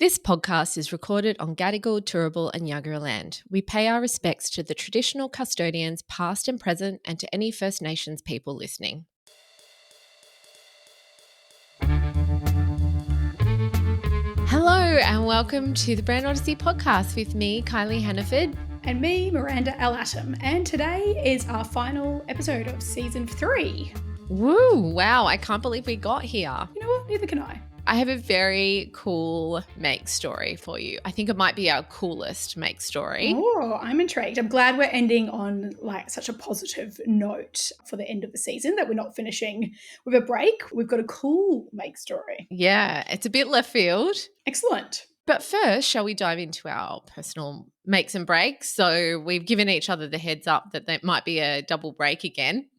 This podcast is recorded on Gadigal, Turrbal and Yagara land. We pay our respects to the traditional custodians past and present and to any First Nations people listening. Hello and welcome to the Brand Odyssey podcast with me, Kylie Hannaford. And me, Miranda L. Atom. And today is our final episode of season 3. Woo, wow, I can't believe we got here. You know what? Neither can I. I have a very cool make story for you. I think it might be our coolest make story. Oh, I'm intrigued. I'm glad we're ending on such a positive note for the end of the season, that we're not finishing with a break. We've got a cool make story. Yeah, it's a bit left field. Excellent. But first, shall we dive into our personal makes and breaks? So we've given each other the heads up that there might be a double break again.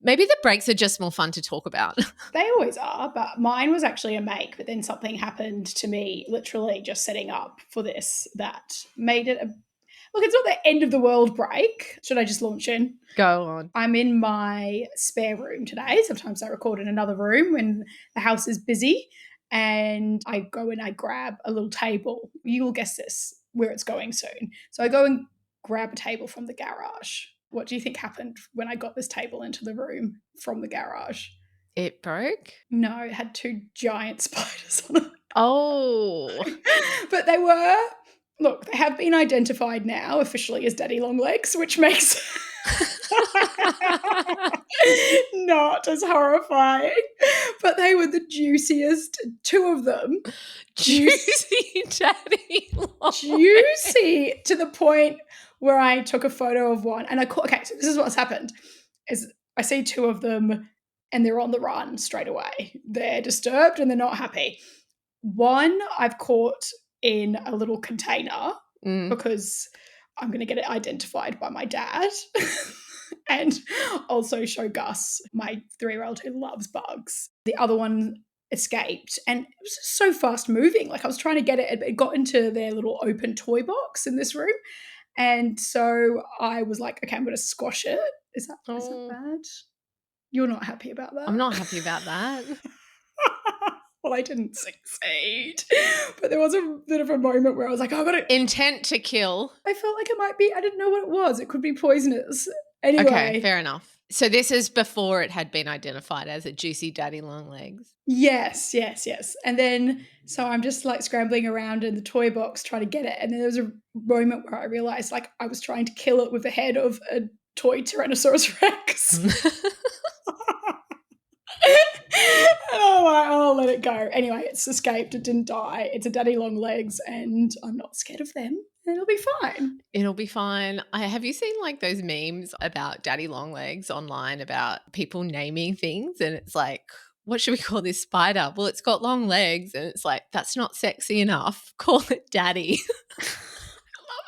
Maybe the breaks are just more fun to talk about. They always are, but mine was actually a make, but then something happened to me literally just setting up for this that made it Look, it's not the end of the world break. Should I just launch in? Go on. I'm in my spare room today. Sometimes I record in another room when the house is busy, and I go and I grab a little table. You will guess this, where it's going soon. So I go and grab a table from the garage. What do you think happened when I got this table into the room from the garage? It broke? No, it had 2 giant spiders on it. Oh. But they have been identified now officially as daddy long legs, which makes not as horrifying. But they were the juiciest, 2 of them. Juicy daddy long Juicy to the point where I took a photo of one and so this is what's happened, is I see 2 of them and they're on the run straight away. They're disturbed and they're not happy. One I've caught in a little container because I'm going to get it identified by my dad and also show Gus, my 3-year-old who loves bugs. The other one escaped and it was just so fast moving. I was trying to get it. It got into their little open toy box in this room. And so I was like, okay, I'm going to squash it. Is that bad? You're not happy about that? I'm not happy about that. Well, I didn't succeed. But there was a bit of a moment where I was like, I got it. Intent to kill. I felt like it might be, I didn't know what it was. It could be poisonous. Anyway. Okay, fair enough. So this is before it had been identified as a juicy daddy long legs. Yes. And then, so I'm just scrambling around in the toy box trying to get it. And then there was a moment where I realized I was trying to kill it with the head of a toy Tyrannosaurus Rex. And I'm like, oh, let it go. Anyway, it's escaped. It didn't die. It's a daddy long legs and I'm not scared of them. It'll be fine. It'll be fine. Have you seen those memes about daddy long legs online about people naming things and it's like, what should we call this spider? Well, it's got long legs and it's like, that's not sexy enough. Call it daddy. I love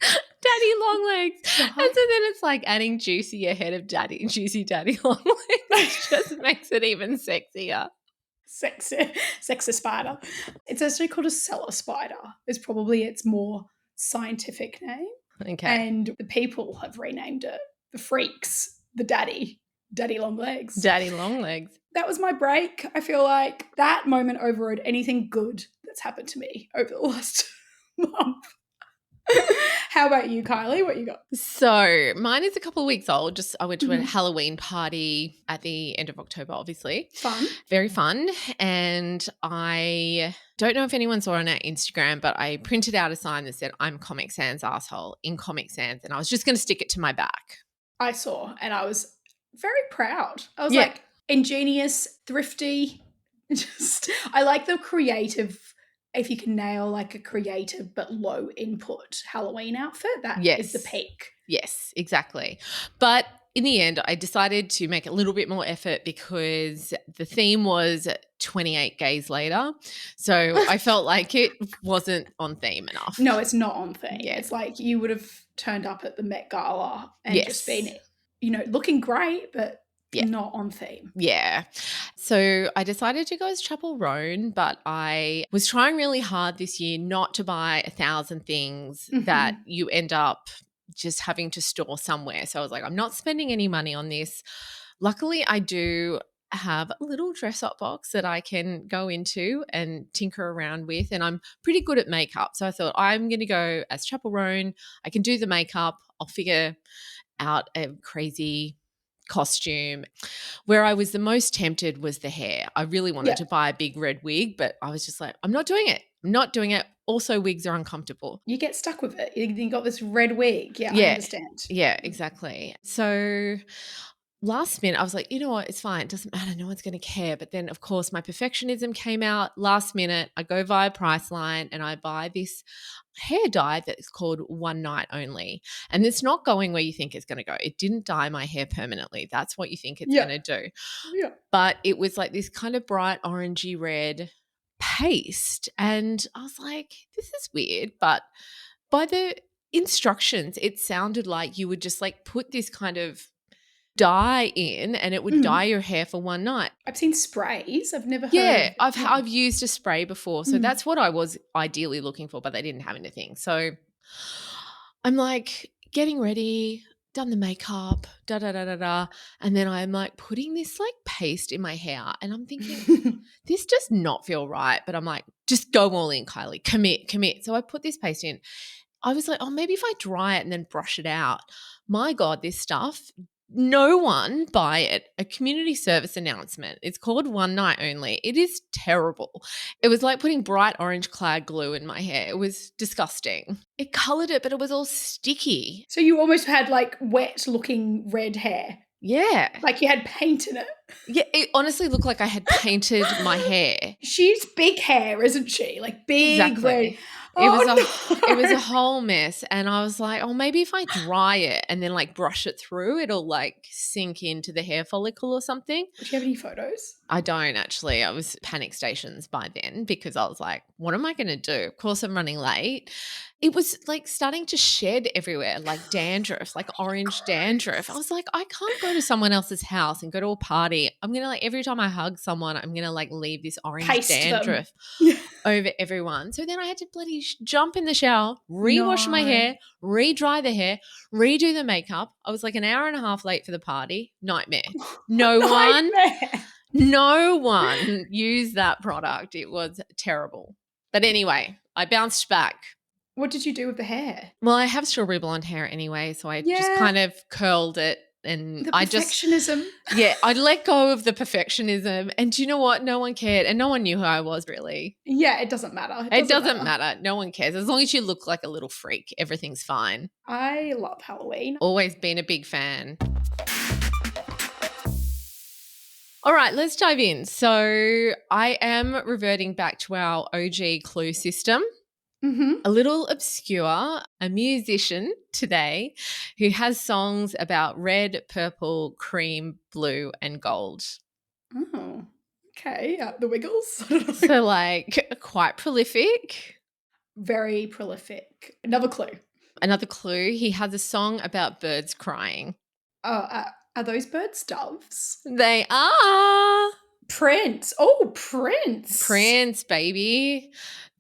it. Daddy long legs. And so then it's adding juicy ahead of juicy daddy long legs. It just makes it even sexier. Sexy spider. It's actually called a cellar spider. Is probably its more scientific name. Okay. And the people have renamed it the freaks, the daddy long legs. Daddy long legs. That was my break. I feel like that moment overrode anything good that's happened to me over the last month. How about you, Kylie? What you got? So mine is a couple of weeks old. I went to a Halloween party at the end of October, obviously. Fun. Very fun. And I don't know if anyone saw on our Instagram, but I printed out a sign that said, I'm Comic Sans asshole in Comic Sans. And I was just going to stick it to my back. I saw and I was very proud. I was ingenious, thrifty. I like the creative. If you can nail a creative but low input Halloween outfit, that is the peak. Yes, exactly. But in the end, I decided to make a little bit more effort because the theme was 28 gays later. So I felt like it wasn't on theme enough. No, it's not on theme. Yeah. It's like you would have turned up at the Met Gala and just been, looking great, but not on theme. Yeah. So I decided to go as Chapel Roan, but I was trying really hard this year not to buy 1,000 things that you end up just having to store somewhere. So I was like, I'm not spending any money on this. Luckily, I do have a little dress up box that I can go into and tinker around with. And I'm pretty good at makeup. So I thought I'm going to go as chaperone. I can do the makeup. I'll figure out a crazy costume. Where I was the most tempted was the hair. I really wanted to buy a big red wig, but I was just like, I'm not doing it. I'm not doing it. Also, wigs are uncomfortable. You get stuck with it. You got this red wig. Yeah, I understand. Yeah, exactly. So last minute, I was like, you know what? It's fine. It doesn't matter. No one's going to care. But then, of course, my perfectionism came out last minute. I go via Priceline and I buy this hair dye that's called One Night Only. And it's not going where you think it's going to go. It didn't dye my hair permanently. That's what you think it's going to do. Yeah. But it was like this kind of bright orangey red paste. And I was like, this is weird. But by the instructions, it sounded like you would just like put this kind of dye in and it would dye your hair for one night. I've seen sprays. I've never heard. Yeah, I've used a spray before. So that's what I was ideally looking for, but they didn't have anything. So I'm like getting ready, done the makeup, and then I'm like putting this like paste in my hair and I'm thinking this does not feel right, but I'm like just go all in, Kylie. Commit. So I put this paste in. I was like, oh, maybe if I dry it and then brush it out. My God, this stuff, no one buy it. A community service announcement. It's called One Night Only. It is terrible. It was like putting bright orange clad glue in my hair. It was disgusting. It colored it, but it was all sticky. So you almost had like wet looking red hair. Yeah. Like you had paint in it. Yeah, it honestly looked like I had painted my hair. She's big hair, isn't she? Like big red. It was a whole mess. And I was like, oh, maybe if I dry it and then like brush it through, it'll like sink into the hair follicle or something. Do you have any photos? I don't actually. I was panic stations by then because I was like, what am I going to do? Of course, I'm running late. It was like starting to shed everywhere, like dandruff, like orange dandruff. I was like, I can't go to someone else's house and go to a party. I'm going to like every time I hug someone, I'm going to like leave this orange dandruff over everyone. So then I had to bloody jump in the shower, rewash my hair, re-dry the hair, redo the makeup. I was like an hour and a half late for the party. Nightmare. No one used that product. It was terrible. But anyway, I bounced back. What did you do with the hair? Well, I have strawberry blonde hair anyway, so I just kind of curled it and perfectionism. I let go of the perfectionism. And do you know what? No one cared and no one knew who I was really. Yeah, it doesn't matter. It doesn't matter. No one cares. As long as you look like a little freak, everything's fine. I love Halloween. Always been a big fan. All right, let's dive in. So I am reverting back to our OG clue system. A little obscure, a musician today who has songs about red, purple, cream, blue, and gold. Oh, okay. The Wiggles. So like quite prolific. Very prolific. Another clue. He has a song about birds crying. Oh, are those birds doves? They are. Prince. Oh, Prince. Prince, baby.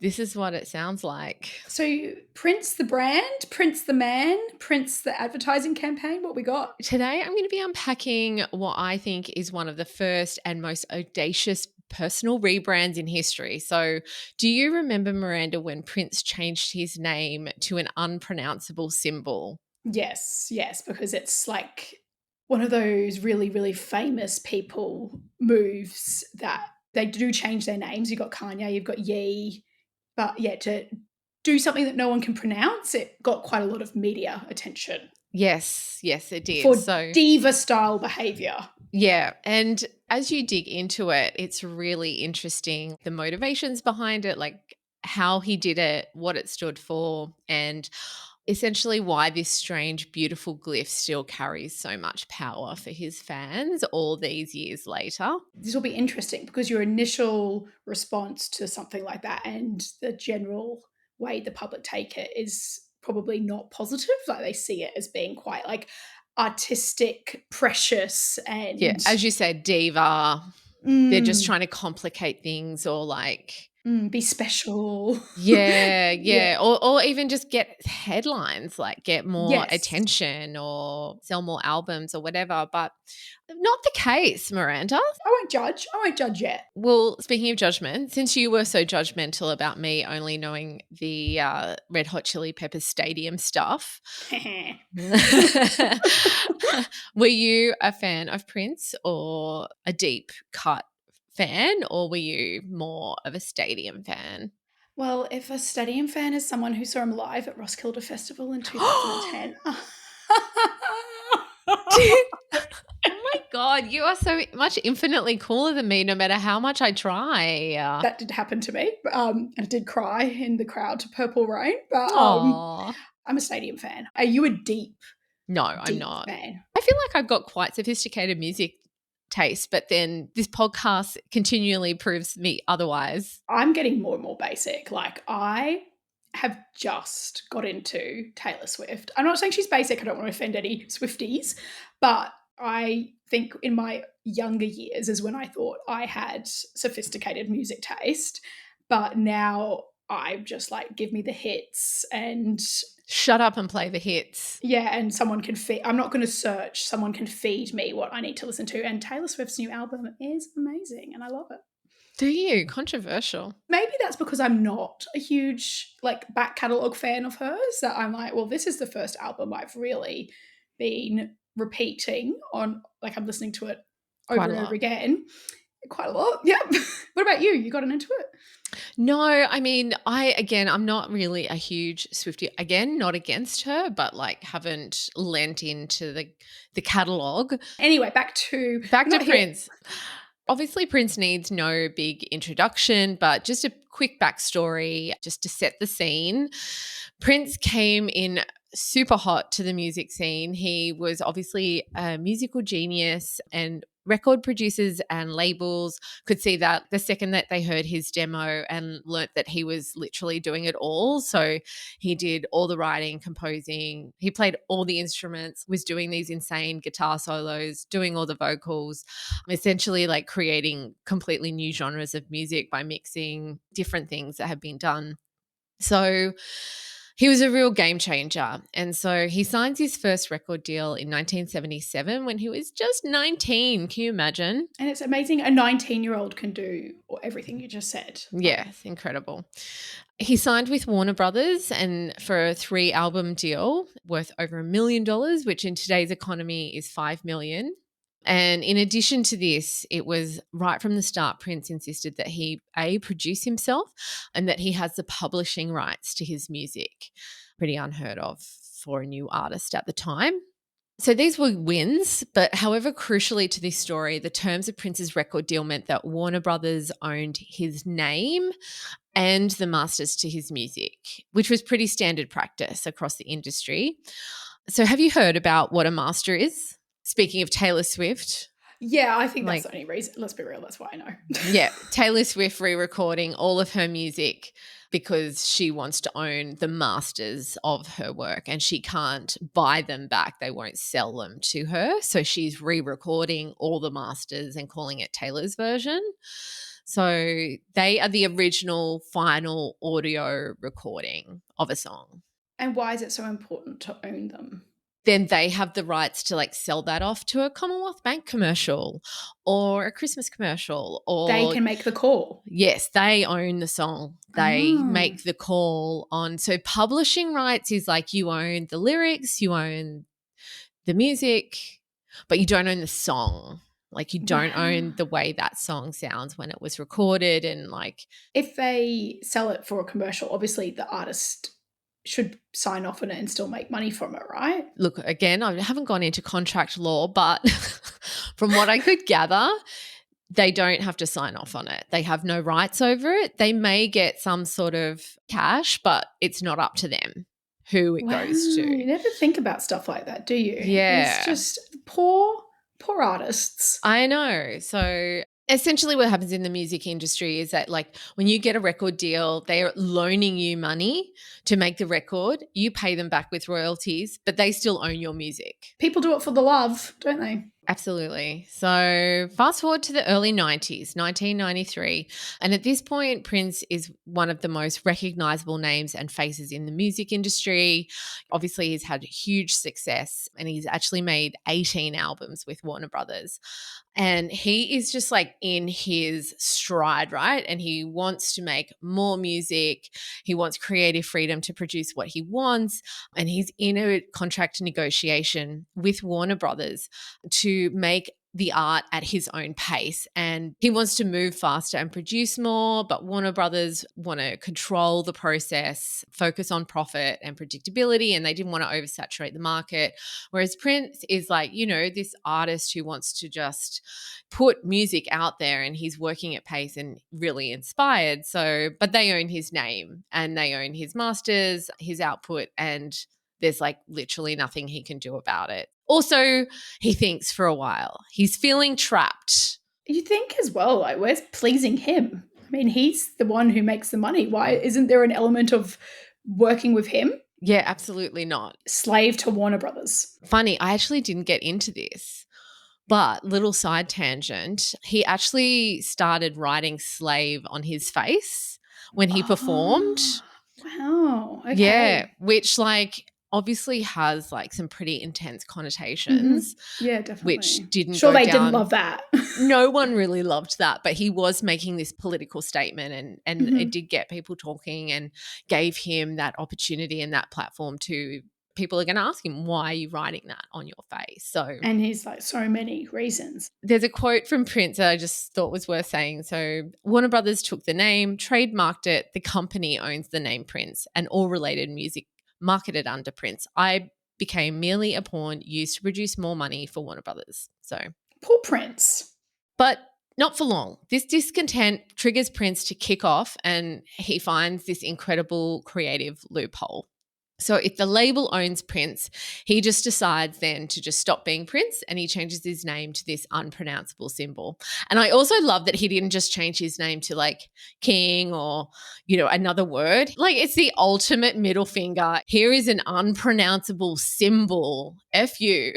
This is what it sounds like. So Prince the brand, Prince the man, Prince the advertising campaign, what we got? Today I'm going to be unpacking what I think is one of the first and most audacious personal rebrands in history. So do you remember, Miranda, when Prince changed his name to an unpronounceable symbol? Yes, because it's like one of those really, really famous people moves that they do change their names. You've got Kanye, you've got Ye. But yeah, to do something that no one can pronounce, it got quite a lot of media attention. Yes, it did. For diva-style behaviour. Yeah, and as you dig into it, it's really interesting, the motivations behind it, like how he did it, what it stood for, and essentially why this strange, beautiful glyph still carries so much power for his fans all these years later. This will be interesting because your initial response to something like that and the general way the public take it is probably not positive. Like they see it as being quite like artistic, precious, and as you said, diva. They're just trying to complicate things or like Be special. Yeah, Yeah. yeah. Or even just get headlines, like get more Yes. attention or sell more albums or whatever. But not the case, Miranda. I won't judge. I won't judge yet. Well, speaking of judgment, since you were so judgmental about me only knowing the Red Hot Chili Peppers stadium stuff, were you a fan of Prince or a deep cut fan, or were you more of a stadium fan? Well, if a stadium fan is someone who saw him live at Roskilde Festival in Oh 2010. my God, you are so much infinitely cooler than me, no matter how much I try. That did happen to me. And I did cry in the crowd to Purple Rain, but Aw. I'm a stadium fan. Are you a deep, No, I'm deep not. fan? I feel like I've got quite sophisticated music taste, but then this podcast continually proves me otherwise. I'm getting more and more basic. Like, I have just got into Taylor Swift. I'm not saying she's basic. I don't want to offend any Swifties, but I think in my younger years is when I thought I had sophisticated music taste. But now I'm just like, give me the hits and Shut up and play the hits. yeah, and someone can feed. I'm not going to search. Someone can feed me what I need to listen to. And Taylor Swift's new album is amazing, and I love it. Do you? Controversial. Maybe that's because I'm not a huge like back catalogue fan of hers, that I'm like, well, this is the first album I've really been repeating on, like I'm listening to it over Quite a and over lot. again. Quite a lot. Yep. What about you? You gotten into it? No, I mean, I'm not really a huge Swiftie. Again, not against her, but like haven't lent into the catalog. Anyway, back to Back we're to not here. Prince. Obviously, Prince needs no big introduction, but just a quick backstory just to set the scene. Prince came in super hot to the music scene. He was obviously a musical genius, and record producers and labels could see that the second that they heard his demo and learnt that he was literally doing it all. So he did all the writing, composing, he played all the instruments, was doing these insane guitar solos, doing all the vocals, essentially like creating completely new genres of music by mixing different things that have been done. So he was a real game changer. And so he signs his first record deal in 1977 when he was just 19. Can you imagine? And it's amazing a 19-year-old can do everything you just said. Yes, incredible. He signed with Warner Brothers and for a 3-album deal worth over $1 million, which in today's economy is $5 million. And in addition to this, it was right from the start, Prince insisted that he, produce himself and that he has the publishing rights to his music. Pretty unheard of for a new artist at the time. So these were wins, but however, crucially to this story, the terms of Prince's record deal meant that Warner Brothers owned his name and the masters to his music, which was pretty standard practice across the industry. So have you heard about what a master is? Speaking of Taylor Swift. Yeah, I think that's the only reason. Let's be real, that's why I know. Yeah, Taylor Swift re-recording all of her music because she wants to own the masters of her work and she can't buy them back. They won't sell them to her. So she's re-recording all the masters and calling it Taylor's version. So they are the original final audio recording of a song. And why is it so important to own them? Then they have the rights to like sell that off to a Commonwealth Bank commercial or a Christmas commercial, or They can make the call. yes, they own the song. They make the call on. So publishing rights is like you own the lyrics, you own the music, but you don't own the song. Like you don't own the way that song sounds when it was recorded. And like if they sell it for a commercial, obviously the artist should sign off on it and still make money from it, right? Look, again, I haven't gone into contract law, but from what I could gather, they don't have to sign off on it. They have no rights over it. They may get some sort of cash, but it's not up to them who it goes You to. never think about stuff like that, do you? Yeah. It's just poor artists. I know. So essentially what happens in the music industry is that like when you get a record deal, they're loaning you money to make the record. You pay them back with royalties, but they still own your music. People do it for the love, don't they? Absolutely. So fast forward to the early 90s, 1993. And at this point, Prince is one of the most recognizable names and faces in the music industry. Obviously, he's had huge success and he's actually made 18 albums with Warner Brothers. And he is just like in his stride, right? And he wants to make more music. He wants creative freedom to produce what he wants. And he's in a contract negotiation with Warner Brothers to make the art at his own pace, and he wants to move faster and produce more, but Warner Brothers want to control the process, focus on profit and predictability, and they didn't want to oversaturate the market. Whereas Prince is like, this artist who wants to just put music out there, and he's working at pace and really inspired. So, but they own his name and they own his masters, his output, and there's like literally nothing he can do about it. Also, he thinks for a while he's feeling trapped. You think as well, like, where's pleasing him? I mean, he's the one who makes the money. Why isn't there an element of working with him? Yeah, absolutely not. Slave to Warner Brothers. Funny, I actually didn't get into this, but little side tangent, he actually started writing Slave on his face when he performed. Wow. Okay. Yeah, which like obviously has like some pretty intense connotations. Mm-hmm. Yeah, definitely. Which didn't sure go they down. didn't love that. No one really loved that, but he was making this political statement, and it did get people talking and gave him that opportunity and that platform to people are going to ask him, why are you writing that on your face? So, and he's like, so many reasons. There's a quote from Prince that I just thought was worth saying. So Warner Brothers took the name, trademarked it. The company owns the name Prince and all related music marketed under Prince. I became merely a pawn used to produce more money for Warner Brothers. So poor Prince. But not for long. This discontent triggers Prince to kick off, and he finds this incredible creative loophole. So if the label owns Prince, he just decides then to just stop being Prince, and he changes his name to this unpronounceable symbol. And I also love that he didn't just change his name to like King or, another word. Like, it's the ultimate middle finger. Here is an unpronounceable symbol. F you.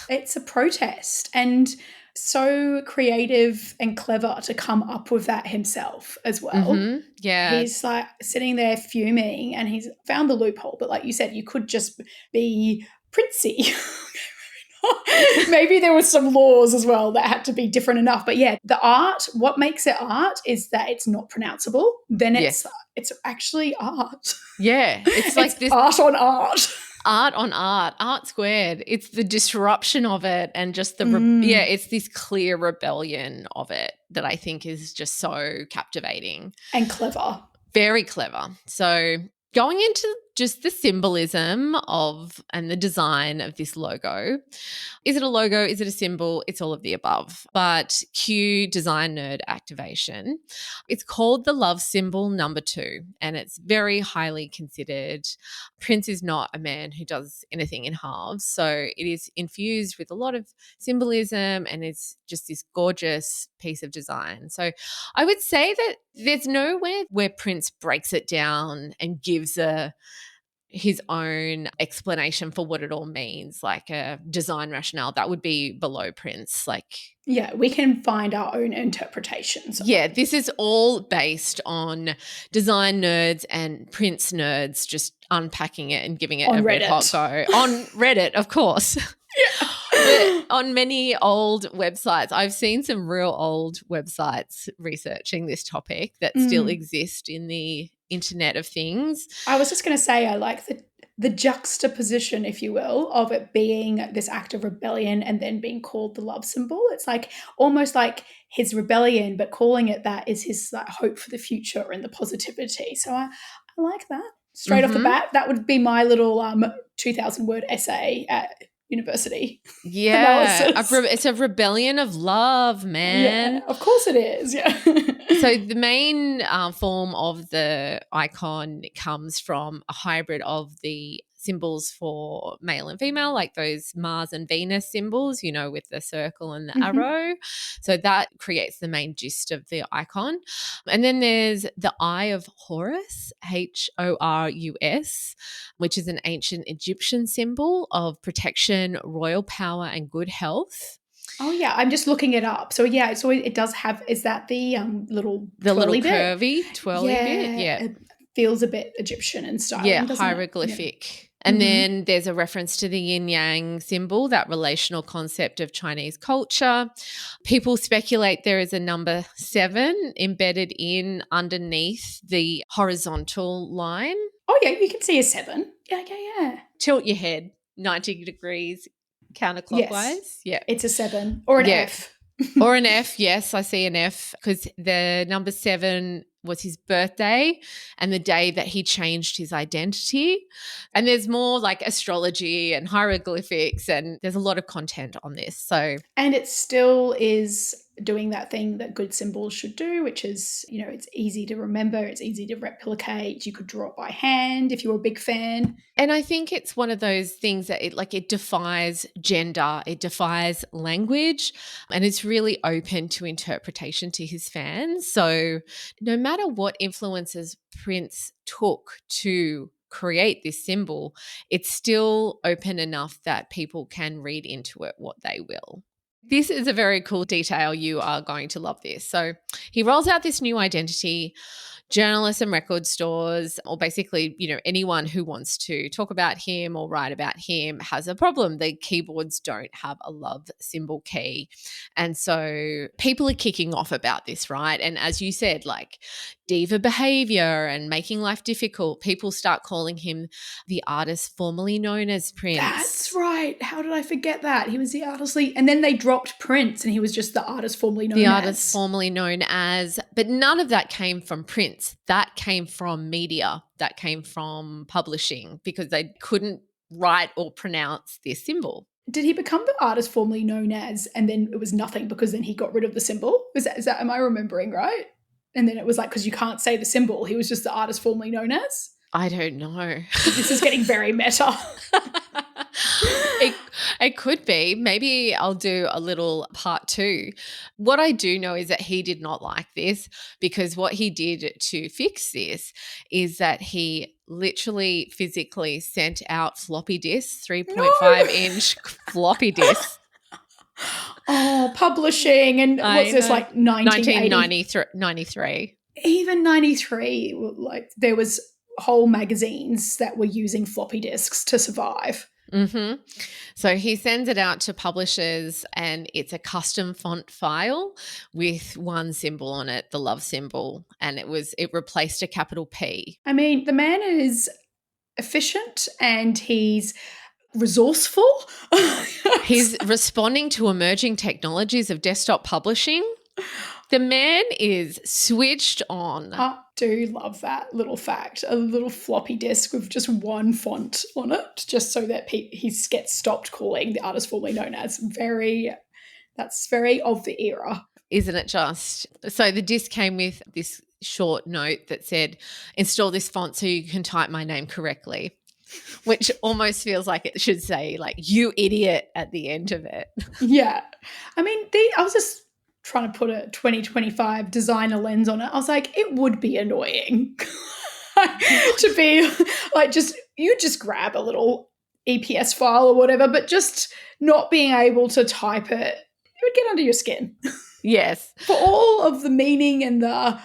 It's a protest, and so creative and clever to come up with that himself as well. Mm-hmm. Yeah. He's like sitting there fuming and he's found the loophole. But like you said, you could just be Princey. Maybe there were some laws as well that had to be different enough. But yeah, the art, what makes it art is that it's not pronounceable. Then it's actually art. Yeah. It's like this art on art. Art on art, art squared. It's the disruption of it and just it's this clear rebellion of it that I think is just so captivating. And clever. Very clever. So going into just the symbolism of and the design of this logo. Is it a logo? Is it a symbol? It's all of the above. But cue design nerd activation. It's called the love symbol No.2, and it's very highly considered. Prince is not a man who does anything in halves, so it is infused with a lot of symbolism, and it's just this gorgeous piece of design. So I would say that there's nowhere where Prince breaks it down and gives his own explanation for what it all means, like a design rationale. That would be below Prince. Yeah, we can find our own interpretations. Yeah, this is all based on design nerds and Prince nerds just unpacking it and giving it a red hot go. On Reddit, of course. Yeah. But on many old websites, I've seen some real old websites researching this topic that still exist in the Internet of Things. I was just going to say, I like the juxtaposition, if you will, of it being this act of rebellion and then being called the love symbol. It's like almost like his rebellion, but calling it that is his like hope for the future and the positivity. So I like that. Straight off the bat, that would be my little 2,000-word essay at university. Yeah, it's a rebellion of love, man. Yeah, of course it is. Yeah. So the main form of the icon comes from a hybrid of the symbols for male and female, like those Mars and Venus symbols, with the circle and the arrow. So that creates the main gist of the icon. And then there's the Eye of Horus, Horus, which is an ancient Egyptian symbol of protection, royal power, and good health. Oh yeah, I'm just looking it up. So yeah, it's always, it does have. Is that the little The little twirly bit? curvy, twirly bit. Yeah, Yeah. it feels a bit Egyptian in Yeah, styling, doesn't it? Yeah. hieroglyphic. And Mm-hmm. then there's a reference to the yin yang symbol, that relational concept of Chinese culture. People speculate there is a number 7 embedded in underneath the horizontal line. Oh yeah, you can see a 7. Yeah, yeah, yeah. Tilt your head 90 degrees Yes, counterclockwise. Yeah. it's a 7 or an Yeah. F. Or an F. Yes, I see an F because the number 7 was his birthday and the day that he changed his identity. And there's more like astrology and hieroglyphics, and there's a lot of content on this. So, And it still is doing that thing that good symbols should do, which is, it's easy to remember, it's easy to replicate. You could draw it by hand if you're a big fan. and I think it's one of those things that it defies gender, it defies language, and it's really open to interpretation to his fans. So, no matter what influences Prince took to create this symbol, it's still open enough that people can read into it what they will. This is a very cool detail. You are going to love this. So, he rolls out this new identity. Journalists and record stores, or basically, anyone who wants to talk about him or write about him has a problem. The keyboards don't have a love symbol key. And so people are kicking off about this, right? And as you said, like diva behaviour and making life difficult, people start calling him the artist formerly known as Prince. That's right. How did I forget that? He was the artist, and then they dropped Prince and he was just the artist formerly known The as. artist formerly known as, but none of that came from Prince. That came from media. That came from publishing because they couldn't write or pronounce this symbol. Did he become the artist formerly known as, and then it was nothing because then he got rid of the symbol? Is that am I remembering right? And then it was like, because you can't say the symbol, he was just the artist formerly known as? I don't know. This is getting very meta. It could be. Maybe I'll do a little part 2. What I do know is that he did not like this, because what he did to fix this is that he literally physically sent out floppy disks, 3.5-inch floppy disks. Oh, publishing. And what's this, like 1993? Even 93, like there was whole magazines that were using floppy disks to survive. Mm-hmm. So he sends it out to publishers, and it's a custom font file with one symbol on it, the love symbol, and it replaced a capital P. I mean, the man is efficient and he's resourceful. He's responding to emerging technologies of desktop publishing. The man is switched on. I do love that little fact. A little floppy disk with just one font on it, just so that he gets stopped calling the artist formerly known as. That's very of the era. Isn't it just? So the disc came with this short note that said, install this font so you can type my name correctly, which almost feels like it should say, like, you idiot at the end of it. Yeah. I mean, I was just trying to put a 2025 designer lens on it. I was like, it would be annoying to be like, you just grab a little EPS file or whatever, but just not being able to type it would get under your skin. Yes. For all of the meaning and the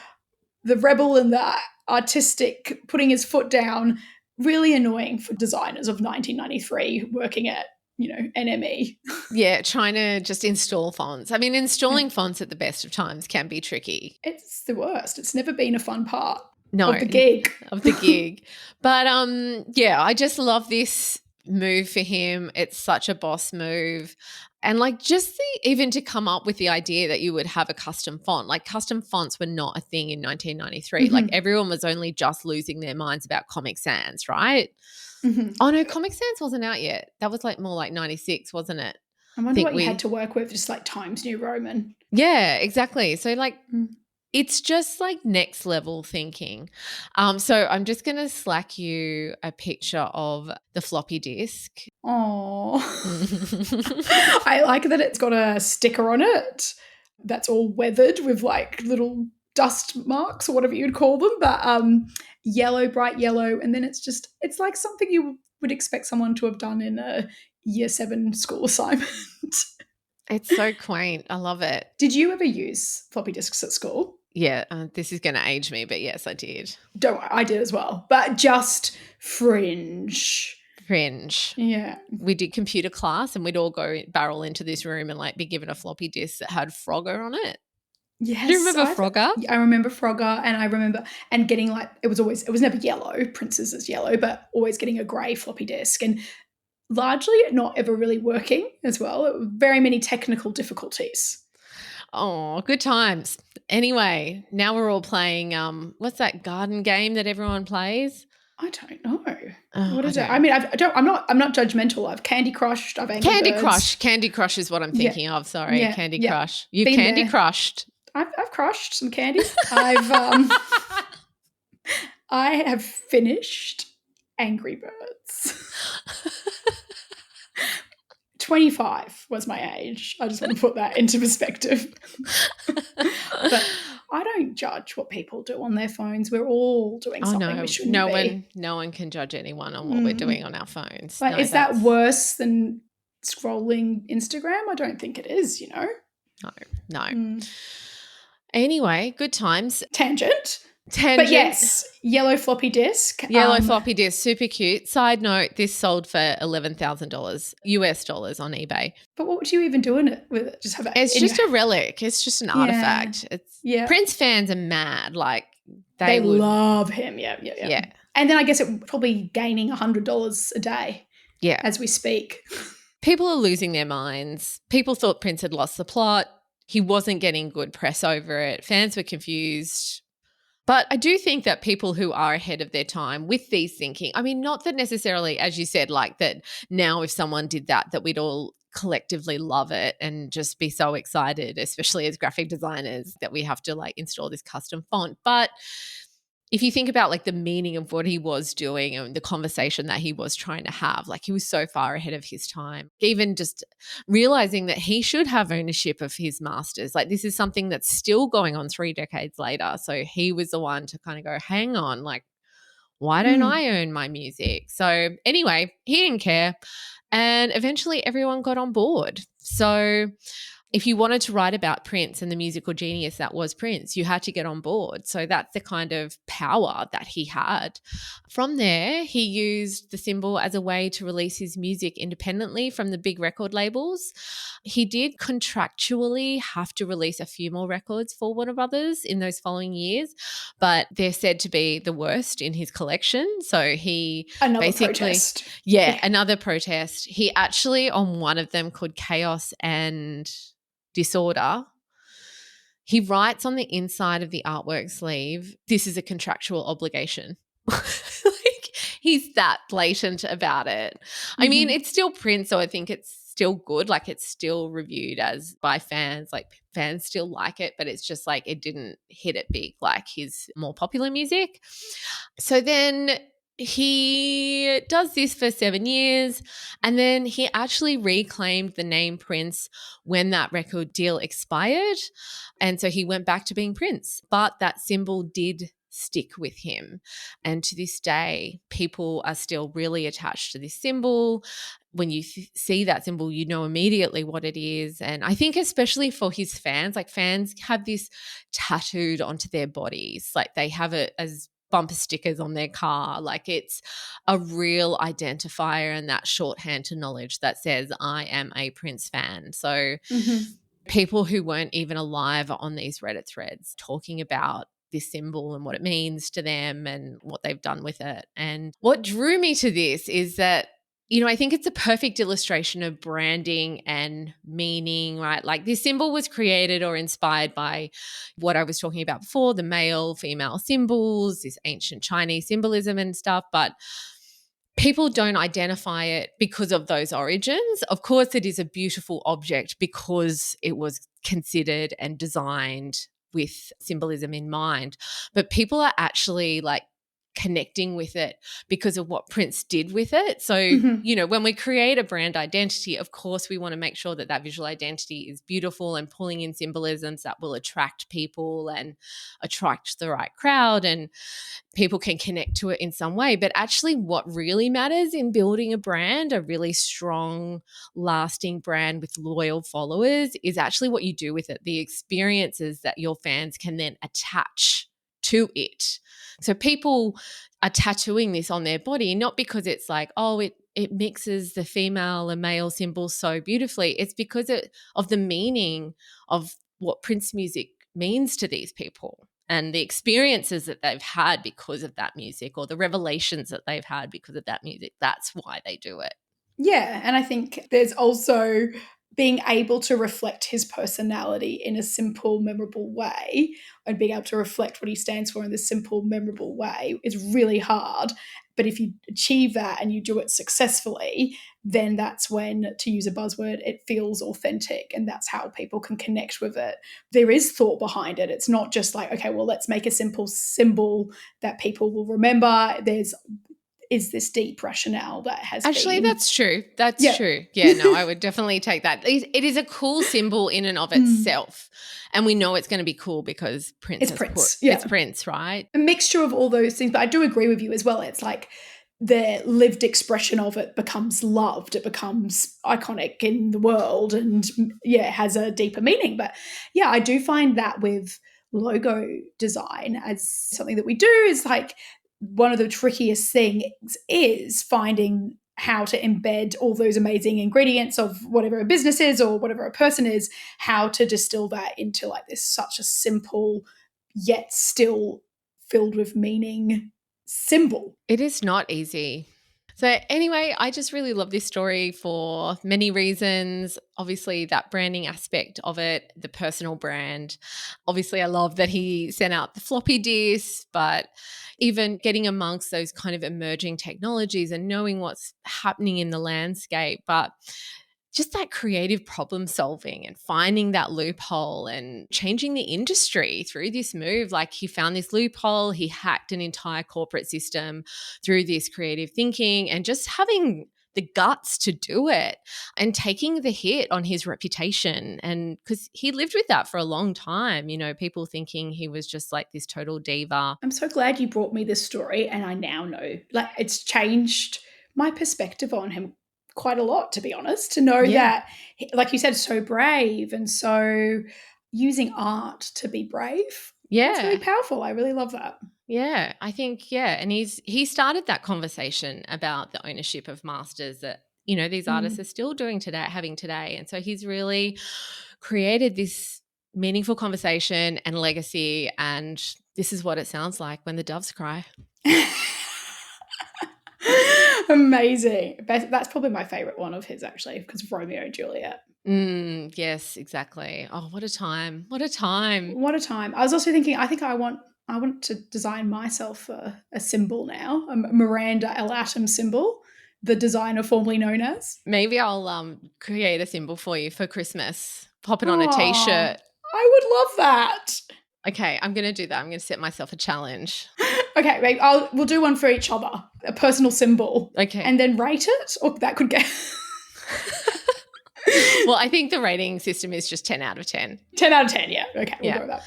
rebel and the artistic putting his foot down, really annoying for designers of 1993 working at NME. Yeah, trying to just install fonts. I mean, installing fonts at the best of times can be tricky. It's the worst. It's never been a fun part of the gig. But I just love this move for him. It's such a boss move. And like just even to come up with the idea that you would have a custom font, like custom fonts were not a thing in 1993. Mm-hmm. Like everyone was only just losing their minds about Comic Sans, right? Mm-hmm. Oh no, Comic Sans wasn't out yet. That was like more like 96, wasn't it? I wonder what you had to work with, just like Times New Roman. Yeah, exactly. So like it's just like next level thinking. So I'm just going to slack you a picture of the floppy disk. Oh, I like that it's got a sticker on it that's all weathered with like little dust marks or whatever you'd call them, but yellow, bright yellow. And then it's like something you would expect someone to have done in a year 7 school assignment. It's so quaint. I love it. Did you ever use floppy disks at school? Yeah, this is going to age me, but yes, I did. Don't worry, I did as well, but just fringe. Cringe. Yeah. We did computer class and we'd all go barrel into this room and like be given a floppy disk that had Frogger on it. Yes. Do you remember Frogger? I remember Frogger, and I remember and getting like it was never yellow. Prince's is yellow, but always getting a grey floppy disk, and largely not ever really working as well. Very many technical difficulties. Oh, good times. Anyway, now we're all playing what's that garden game that everyone plays? I don't know. Oh, What is I it? don't I mean, I'm not judgmental. I've Candy Crushed. I've Angry Candy Birds. Crush. Candy Crush is what I'm thinking of. Sorry, Yeah, Candy yeah. Crush. You've Been Candy there. Crushed. I've crushed some candy. I have finished Angry Birds. 25 was my age. I just want to put that into perspective. But I don't judge what people do on their phones. We're all doing something we shouldn't be. No one can judge anyone on what we're doing on our phones. But No, is that worse than scrolling Instagram? I don't think it is, you know? No. Anyway, good times. Tangent. Tangent. But yes, yellow floppy disk. Yellow floppy disk, super cute. Side note, this sold for $11,000 US dollars on eBay. But what would you even do with it? Just have it. It's just a relic. It's just an artifact. Yeah. Prince fans are mad. Like they love him. Yeah. And then I guess it probably gaining $100 a day. Yeah. As we speak. People are losing their minds. People thought Prince had lost the plot. He wasn't getting good press over it. Fans were confused. But I do think that people who are ahead of their time with these thinking, I mean, not that necessarily, as you said, like that now if someone did that we'd all collectively love it and just be so excited, especially as graphic designers, that we have to like install this custom font. But if you think about like the meaning of what he was doing and the conversation that he was trying to have, like he was so far ahead of his time. Even just realizing that he should have ownership of his masters. Like this is something that's still going on 3 decades later. So he was the one to kind of go, hang on, like why don't I own my music? So anyway, he didn't care. And eventually everyone got on board. So if you wanted to write about Prince and the musical genius that was Prince, you had to get on board. So that's the kind of power that he had. From there, he used the symbol as a way to release his music independently from the big record labels. He did contractually have to release a few more records for Warner Brothers in those following years, but they're said to be the worst in his collection. So he protest. Yeah, another protest. He actually, on one of them called Chaos and Disorder, he writes on the inside of the artwork sleeve, this is a contractual obligation. Like he's that blatant about it. I mean, it's still Prince, so I think it's still good. Like it's still reviewed as by fans, like fans still like it, but it's just like it didn't hit it big like his more popular music. So then he does this for 7 years, and then he actually reclaimed the name Prince when that record deal expired. And so he went back to being Prince, but that symbol did stick with him. And to this day, people are still really attached to this symbol. When you see that symbol, you know immediately what it is. And I think especially for his fans, like fans have this tattooed onto their bodies. Like they have it as bumper stickers on their car. Like it's a real identifier and that shorthand to knowledge that says, I am a Prince fan. So people who weren't even alive are on these Reddit threads talking about this symbol and what it means to them and what they've done with it. And what drew me to this is that, you know, I think it's a perfect illustration of branding and meaning, right? Like this symbol was created or inspired by what I was talking about before, the male, female symbols, this ancient Chinese symbolism and stuff, but people don't identify it because of those origins. Of course, it is a beautiful object because it was considered and designed with symbolism in mind, but people are actually like connecting with it because of what Prince did with it. So, when we create a brand identity, of course, we want to make sure that that visual identity is beautiful and pulling in symbolisms that will attract people and attract the right crowd, and people can connect to it in some way. But actually what really matters in building a brand, a really strong, lasting brand with loyal followers, is actually what you do with it, the experiences that your fans can then attach to it. So people are tattooing this on their body, not because it's like, oh, it mixes the female and male symbols so beautifully. It's because of the meaning of what Prince music means to these people and the experiences that they've had because of that music, or the revelations that they've had because of that music. That's why they do it. Yeah, and I think there's also being able to reflect his personality in a simple, memorable way, and being able to reflect what he stands for in this simple, memorable way is really hard. But if you achieve that and you do it successfully, then that's when, to use a buzzword, it feels authentic, and that's how people can connect with it. There is thought behind it. It's not just like, okay, well, let's make a simple symbol that people will remember. Is this deep rationale that has actually been. That's true. That's true. Yeah, no, I would definitely take that. It is a cool symbol in and of itself, and we know it's going to be cool because Prince it's Prince, right? A mixture of all those things, but I do agree with you as well. It's like the lived expression of it becomes loved, it becomes iconic in the world, and it has a deeper meaning. But yeah, I do find that with logo design as something that we do is like, one of the trickiest things is finding how to embed all those amazing ingredients of whatever a business is or whatever a person is, how to distill that into like this such a simple yet still filled with meaning symbol. It is not easy. So anyway, I just really love this story for many reasons. Obviously, that branding aspect of it, the personal brand. Obviously, I love that he sent out the floppy disk, but even getting amongst those kind of emerging technologies and knowing what's happening in the landscape, but just that creative problem solving and finding that loophole and changing the industry through this move. Like, he found this loophole, he hacked an entire corporate system through this creative thinking, and just having the guts to do it and taking the hit on his reputation. And because he lived with that for a long time, people thinking he was just like this total diva. I'm so glad you brought me this story, and I now know, like, it's changed my perspective on him quite a lot, to be honest, to know that, like you said, so brave and so using art to be brave. Yeah. It's really powerful. I really love that. Yeah, I think, and he started that conversation about the ownership of masters that, these artists are still having today. And so he's really created this meaningful conversation and legacy, and this is what it sounds like when the doves cry. Amazing. That's probably my favorite one of his, actually, because of Romeo and Juliet. Yes, exactly. Oh, what a time. What a time. What a time. I was also thinking, I think I want to design myself a symbol now, a Miranda L. Atom symbol, the designer formerly known as. Maybe I'll create a symbol for you for Christmas. Pop it on a T-shirt. I would love that. Okay, I'm going to do that. I'm going to set myself a challenge. Okay, maybe we'll do one for each other, a personal symbol. Okay. And then rate it, or that could get... Well, I think the rating system is just 10 out of 10. 10 out of 10, yeah. Okay, we'll go with that.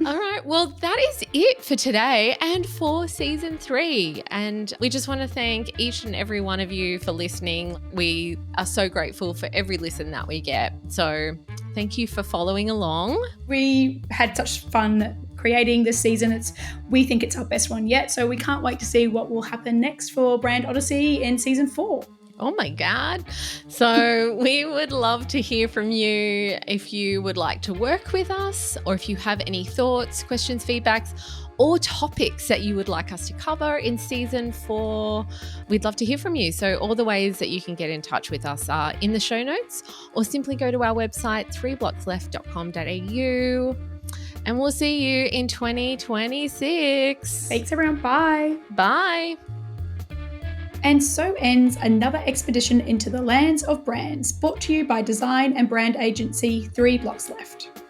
All right. Well, that is it for today and for season 3. And we just want to thank each and every one of you for listening. We are so grateful for every listen that we get. So thank you for following along. We had such fun creating this season. We think it's our best one yet. So we can't wait to see what will happen next for Brand Odyssey in season 4. Oh my God. So we would love to hear from you if you would like to work with us, or if you have any thoughts, questions, feedbacks, or topics that you would like us to cover in season 4. We'd love to hear from you. So all the ways that you can get in touch with us are in the show notes, or simply go to our website, 3blocks.com.au. And we'll see you in 2026. Thanks, everyone. Bye. Bye. And so ends another expedition into the lands of brands, brought to you by design and brand agency 3 Blocks Left.